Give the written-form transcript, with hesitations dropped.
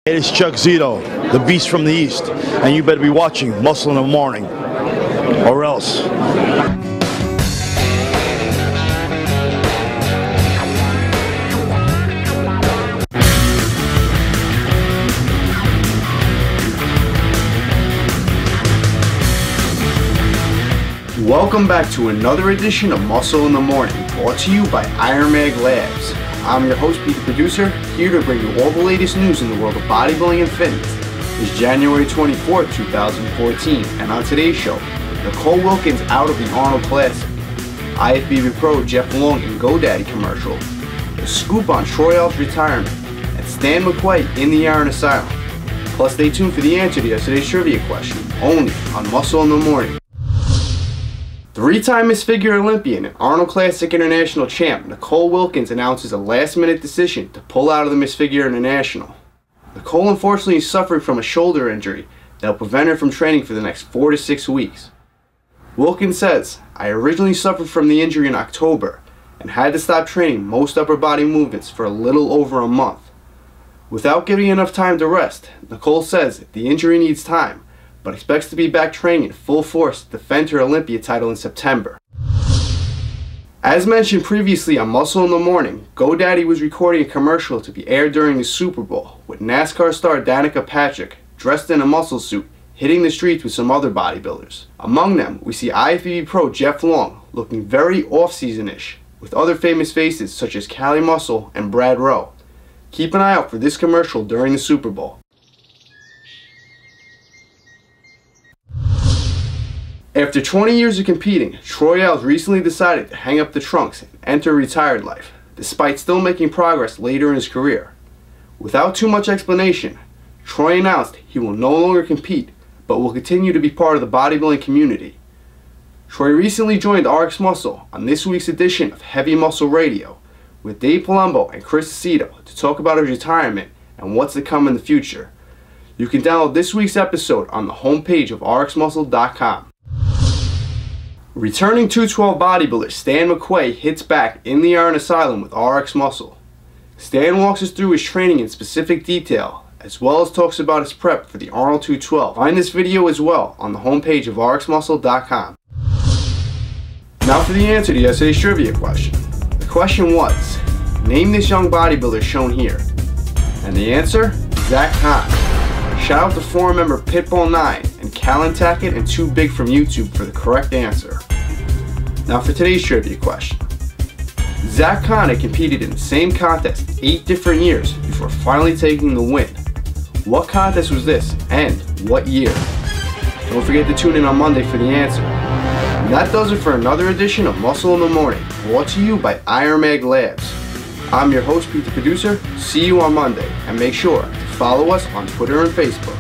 It is Chuck Zito, the beast from the east, and you better be watching Muscle in the Morning, or else. Welcome back to another edition of Muscle in the Morning, brought to you by Iron Mag Labs. I'm your host, Pete the Producer, here to bring you all the latest news in the world of bodybuilding and fitness. It's January 24th, 2014, and on today's show, Nicole Wilkins out of the Arnold Classic, IFBB Pro Jeff Long in GoDaddy commercial, the scoop on Troy Alves' retirement, and Stan McQuay in the Aaron Asylum. Plus, stay tuned for the answer to yesterday's trivia question, only on Muscle in the Morning. Three-time Miss Figure Olympian and Arnold Classic International champ Nicole Wilkins announces a last-minute decision to pull out of the Miss Figure International. Nicole unfortunately is suffering from a shoulder injury that will prevent her from training for the next 4 to 6 weeks. Wilkins says, "I originally suffered from the injury in October and had to stop training most upper body movements for a little over a month. Without giving enough time to rest, Nicole says the injury needs time, but expects to be back training in full force to defend her Olympia title in September." As mentioned previously on Muscle in the Morning, GoDaddy was recording a commercial to be aired during the Super Bowl with NASCAR star Danica Patrick dressed in a muscle suit hitting the streets with some other bodybuilders. Among them, we see IFBB Pro Jeff Long looking very off-season-ish with other famous faces such as Cali Muscle and Brad Rowe. Keep an eye out for this commercial during the Super Bowl. After 20 years of competing, Troy Alves recently decided to hang up the trunks and enter retired life, despite still making progress later in his career. Without too much explanation, Troy announced he will no longer compete, but will continue to be part of the bodybuilding community. Troy recently joined RX Muscle on this week's edition of Heavy Muscle Radio, with Dave Palumbo and Chris Aceto to talk about his retirement and what's to come in the future. You can download this week's episode on the homepage of rxmuscle.com. Returning 212 bodybuilder Stan McQuay hits back in the Aaron Asylum with RX Muscle. Stan walks us through his training in specific detail, as well as talks about his prep for the Arnold 212. Find this video as well on the homepage of rxmuscle.com. Now for the answer to yesterday's trivia question. The question was, name this young bodybuilder shown here. And the answer? Zach Kahn. Shout out to forum member Pitbull9 and Callan Tackett and Too Big from YouTube for the correct answer. Now for today's trivia question. Zach Kahn had competed in the same contest 8 different years before finally taking the win. What contest was this and what year? Don't forget to tune in on Monday for the answer. And that does it for another edition of Muscle in the Morning, brought to you by Iron Mag Labs. I'm your host, Pete the Producer. See you on Monday, and make sure to follow us on Twitter and Facebook.